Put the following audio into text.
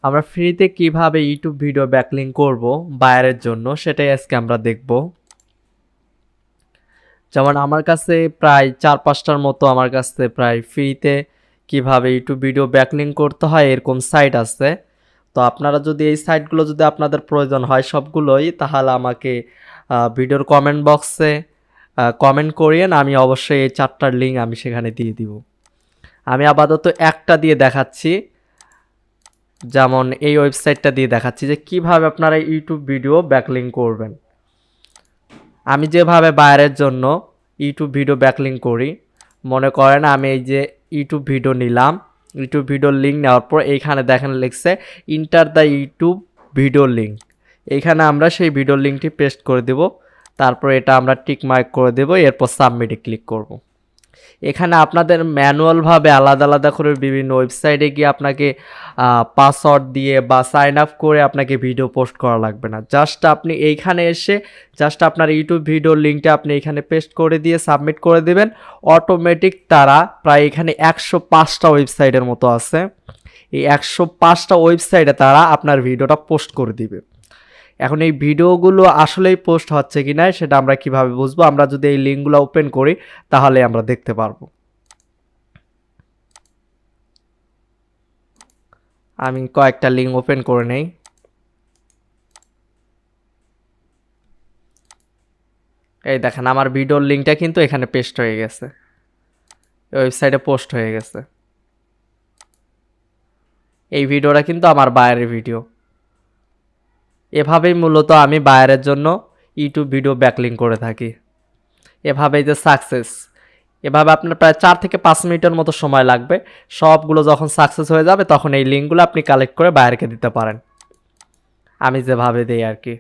আমরা ফ্রিতে কিভাবে ইউটিউব ভিডিও ব্যাকলিঙ্ক করব বায়ারের জন্য সেটাই আজকে আমরা দেখব। যেমন আমার কাছে প্রায় 4-5টার মতো আমার কাছে প্রায় ফ্রিতে কিভাবে ইউটিউব ভিডিও ব্যাকলিঙ্ক করতে হয় এরকম সাইট আছে। তো আপনারা যদি এই সাইটগুলো যদি আপনাদের প্রয়োজন হয় সবগুলোই, তাহলে আমাকে ভিডিওর কমেন্ট বক্সে কমেন্ট করিয়েন, আমি অবশ্যই এই 4টার লিঙ্ক আমি সেখানে দিয়ে দিব। আমি আপাতত একটা দিয়ে দেখাচ্ছি, যেমন এই ওয়েবসাইটটা দিয়ে দেখাচ্ছি যে কিভাবে আপনারা ইউটিউব ভিডিও ব্যাকলিঙ্ক করবেন। আমি যেভাবে বায়ারের জন্য ইউটিউব ভিডিও ব্যাকলিঙ্ক করি, মনে করেন আমি এই যে ইউটিউব ভিডিও নিলাম, ইউটিউব ভিডিওর লিঙ্ক নেওয়ার পর এইখানে দেখেন লিখছে enter the YouTube video link. এইখানে আমরা সেই ভিডিও লিঙ্কটি পেস্ট করে দেব, তারপর এটা আমরা টিক মার্ক করে দেব, এরপর সাবমিটে ক্লিক করব। এখানে আপনাদের ম্যানুয়ালভাবে আলাদা আলাদা করে বিভিন্ন ওয়েবসাইটে গিয়ে আপনাকে পাসওয়ার্ড দিয়ে বা সাইন আপ করে আপনাকে ভিডিও পোস্ট করা লাগবে না। জাস্ট আপনি এইখানে এসে জাস্ট আপনার ইউটিউব ভিডিওর লিঙ্কটা আপনি এখানে পেস্ট করে দিয়ে সাবমিট করে দেবেন, অটোমেটিক তারা প্রায় এখানে 105টা ওয়েবসাইটের মতো আছে, এই 105টা ওয়েবসাইটে তারা আপনার ভিডিওটা পোস্ট করে দিবে। এখন এই ভিডিওগুলো আসলেই পোস্ট হচ্ছে কি না সেটা আমরা কিভাবে বুঝবো? আমরা যদি এই লিঙ্কগুলো ওপেন করি তাহলে আমরা দেখতে পারবো। আমি কয়েকটা লিঙ্ক ওপেন করে নেই। এই দেখেন আমার ভিডিওর লিঙ্কটা কিন্তু এখানে পেস্ট হয়ে গেছে, ওয়েবসাইটে পোস্ট হয়ে গেছে। এই ভিডিওটা কিন্তু আমার বায়ারের ভিডিও। এভাবেই মূলত আমি বায়ারের জন্য ইউটিউব ভিডিও ব্যাকলিঙ্ক করে থাকি। এভাবেই যে সাকসেস, এভাবে আপনার প্রায় 4 থেকে 5 মিনিটের মতো সময় লাগবে। সবগুলো যখন সাকসেস হয়ে যাবে তখন এই লিঙ্কগুলো আপনি কালেক্ট করে বায়ারকে দিতে পারেন, আমি যেভাবে দিই আর কি।